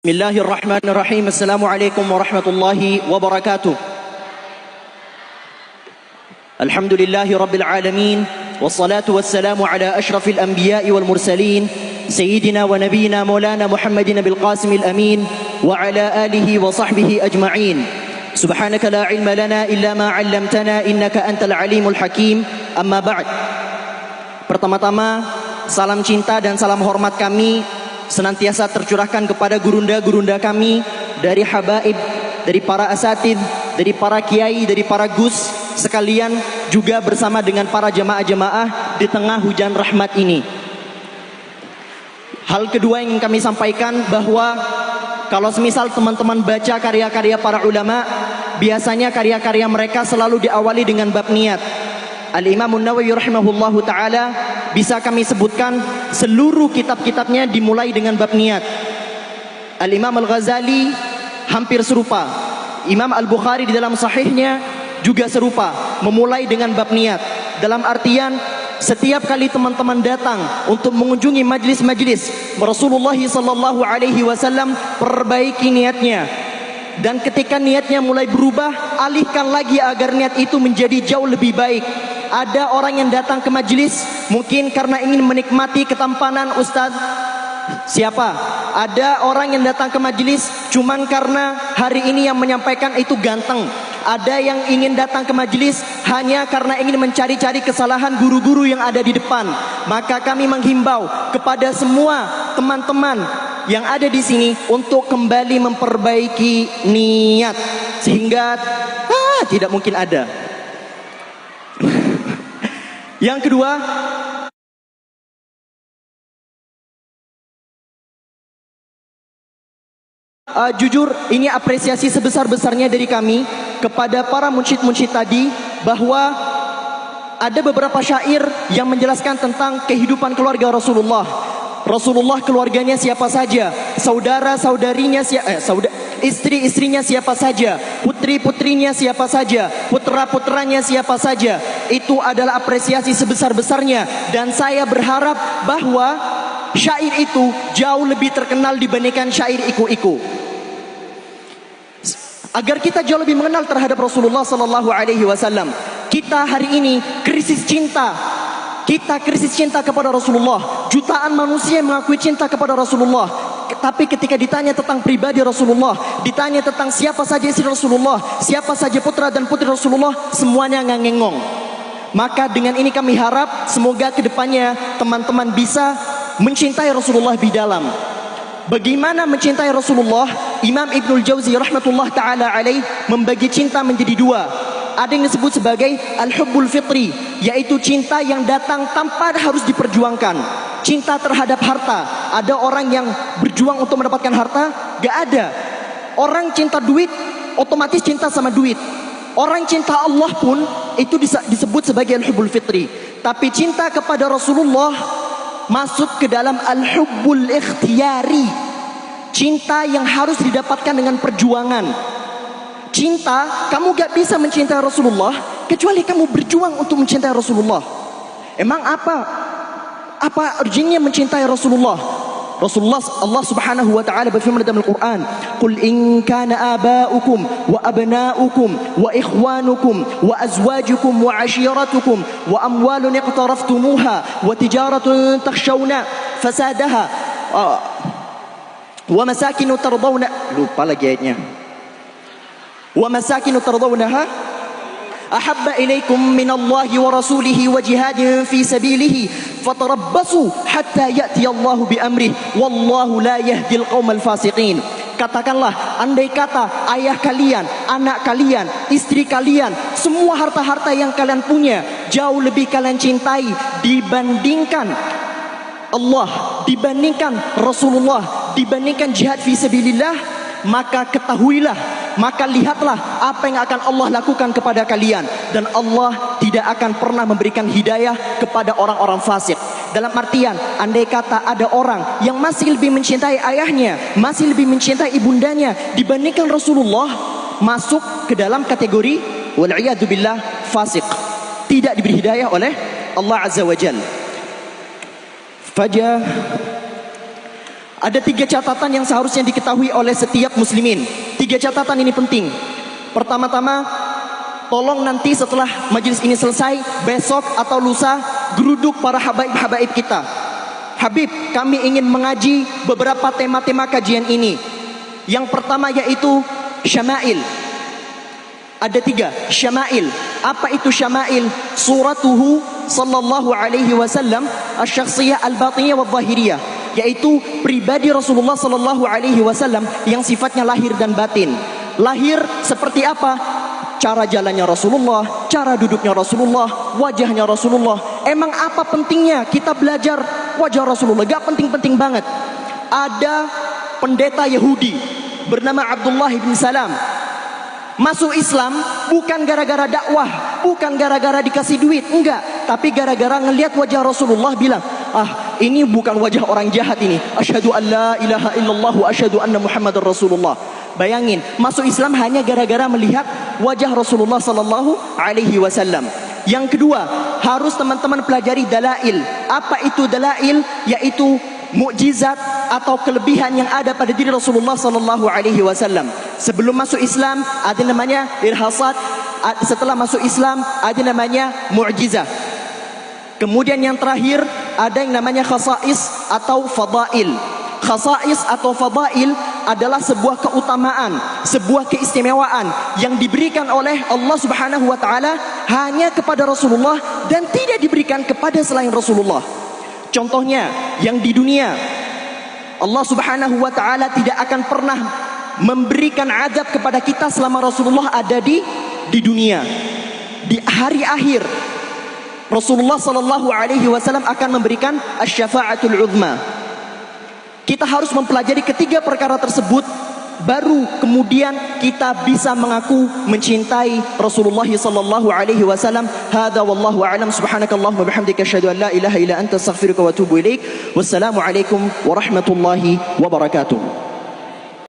Bismillahirrahmanirrahim. Assalamualaikum warahmatullahi wabarakatuh. Alhamdulillahi rabbil alamin. Wassalatu wassalamu ala ashrafil anbiya'i wal mursalin Sayyidina wa nabiyina maulana Muhammadin bil qasimil amin wa ala alihi wa sahbihi ajma'in. Subhanaka la ilma lana illa ma 'allamtana innaka antal alimul hakim. Amma ba'd. Pertama-tama, salam cinta dan salam hormat kami senantiasa tercurahkan kepada gurunda-gurunda kami, dari habaib, dari para asatid, dari para kiai, dari para gus sekalian, juga bersama dengan para jemaah-jemaah di tengah hujan rahmat ini. Hal kedua yang ingin kami sampaikan, bahwa kalau semisal teman-teman baca karya-karya para ulama, biasanya karya-karya mereka selalu diawali dengan bab niat. Al-Imam An-Nawawi rahimahullahu ta'ala, bisa kami sebutkan seluruh kitab-kitabnya dimulai dengan bab niat. Al-Imam Al-Ghazali hampir serupa. Imam Al-Bukhari di dalam sahihnya juga serupa, memulai dengan bab niat. Dalam artian, setiap kali teman-teman datang untuk mengunjungi majlis-majlis Rasulullah sallallahu alaihi wasallam, perbaiki niatnya. Dan ketika niatnya mulai berubah, alihkan lagi agar niat itu menjadi jauh lebih baik. Ada orang yang datang ke majlis mungkin karena ingin menikmati ketampanan ustaz. Siapa? Ada orang yang datang ke majlis cuman karena hari ini yang menyampaikan itu ganteng. Ada yang ingin datang ke majlis hanya karena ingin mencari-cari kesalahan guru-guru yang ada di depan. Maka kami menghimbau kepada semua teman-teman yang ada di sini untuk kembali memperbaiki niat, sehingga tidak mungkin ada. Yang kedua, jujur ini apresiasi sebesar-besarnya dari kami kepada para munsyid-munsyid tadi, bahwa ada beberapa syair yang menjelaskan tentang kehidupan keluarga Rasulullah. Rasulullah keluarganya siapa saja, saudara-saudarinya istri-istrinya siapa saja, putri-putrinya siapa saja, putra-putranya siapa saja. Itu adalah apresiasi sebesar-besarnya, dan saya berharap bahwa syair itu jauh lebih terkenal dibandingkan syair iku-iku. Agar kita jauh lebih mengenal terhadap Rasulullah sallallahu alaihi wasallam. Kita hari ini krisis cinta. Kita krisis cinta kepada Rasulullah. Jutaan manusia yang mengakui cinta kepada Rasulullah, tapi ketika ditanya tentang pribadi Rasulullah, ditanya tentang siapa saja istri Rasulullah, siapa saja putra dan putri Rasulullah, semuanya ngangengong. Maka dengan ini kami harap semoga kedepannya teman-teman bisa mencintai Rasulullah lebih dalam. Bagaimana mencintai Rasulullah? Imam Ibnul Jauzi rahmatullah ta'ala alaih membagi cinta menjadi dua. Ada yang disebut sebagai al-hubbul fitri, yaitu cinta yang datang tanpa harus diperjuangkan. Cinta terhadap harta. Ada orang yang berjuang untuk mendapatkan harta? Gak ada. Orang cinta duit, otomatis cinta sama duit. Orang cinta Allah pun itu disebut sebagai al-hubbul fitri. Tapi cinta kepada Rasulullah masuk ke dalam al-hubbul ikhtiyari. Cinta yang harus didapatkan dengan perjuangan. Cinta, kamu gak bisa mencintai Rasulullah kecuali kamu berjuang untuk mencintai Rasulullah. Emang apa urgennya mencintai Rasulullah? Rasulullah, Allah Subhanahu wa taala berfirman dalam Al-Qur'an, "Qul in kana aba'ukum wa abna'ukum wa ikhwanukum wa azwajukum wa 'ashiratukum wa amwalun iqtaraftumuha wa tijaratun takhshawna fasadaha wa masakin tardawna." Lupa lagi ayatnya. "Wa masakin tardawnaha ahabba ilaikum minallahi wa rasulihi wa jihadin fi sabilihi fatarabbasu hatta ya'ti Allahu bi amrih wallahu la yahdil qaumal fasiqin." Katakanlah, andai kata ayah kalian, anak kalian, istri kalian, semua harta-harta yang kalian punya jauh lebih kalian cintai dibandingkan Allah, dibandingkan Rasulullah, dibandingkan jihad fi sabilillah, maka ketahuilah, maka lihatlah apa yang akan Allah lakukan kepada kalian. Dan Allah tidak akan pernah memberikan hidayah kepada orang-orang fasik. Dalam artian, andai kata ada orang yang masih lebih mencintai ayahnya, masih lebih mencintai ibundanya dibandingkan Rasulullah, masuk ke dalam kategori wal'iyadzubillah fasik, tidak diberi hidayah oleh Allah Azza wa Jalla. Ada 3 catatan yang seharusnya diketahui oleh setiap muslimin. 3 catatan ini penting. Pertama-tama, tolong nanti setelah majelis ini selesai, besok atau lusa, geruduk para habaib-habaib kita. Habib, kami ingin mengaji beberapa tema-tema kajian ini. Yang pertama yaitu syama'il. Ada 3 syama'il. Apa itu syama'il? Suratuhu sallallahu alaihi wasallam asy-syakhsiyah al-batiniyah wa dhahiriyah, yaitu pribadi Rasulullah sallallahu alaihi wasallam yang sifatnya lahir dan batin. Lahir seperti apa? Cara jalannya Rasulullah, cara duduknya Rasulullah, wajahnya Rasulullah. Emang apa pentingnya kita belajar wajah Rasulullah? Gak penting-penting banget. Ada pendeta Yahudi bernama Abdullah bin Salam masuk Islam bukan gara-gara dakwah, bukan gara-gara dikasih duit, enggak, tapi gara-gara ngelihat wajah Rasulullah, bilang, ah, ini bukan wajah orang jahat ini. Asyhadu an la ilaha illallah wa asyhadu anna Muhammadar Rasulullah. Bayangin, masuk Islam hanya gara-gara melihat wajah Rasulullah sallallahu alaihi wasallam. Yang kedua, harus teman-teman pelajari dalail. Apa itu dalail? Yaitu mukjizat atau kelebihan yang ada pada diri Rasulullah sallallahu alaihi wasallam. Sebelum masuk Islam ada namanya irhasat, setelah masuk Islam ada namanya mukjizat. Kemudian yang terakhir ada yang namanya khasais atau fadail. Khasais atau fadail adalah sebuah keutamaan, sebuah keistimewaan yang diberikan oleh Allah Subhanahu wa taala hanya kepada Rasulullah dan tidak diberikan kepada selain Rasulullah. Contohnya, yang di dunia Allah Subhanahu wa taala tidak akan pernah memberikan azab kepada kita selama Rasulullah ada di dunia. Di hari akhir Rasulullah sallallahu alaihi wasallam akan memberikan asy-syafa'atul 'uzma. Kita harus mempelajari ketiga perkara tersebut, baru kemudian kita bisa mengaku mencintai Rasulullah sallallahu alaihi wasallam. Hadza wallahu a'lam. Subhanakallahumma bihamdika asyhadu an la ilaha illa anta astaghfiruka wa atubu ilaik. Wassalamu alaikum warahmatullahi wabarakatuh.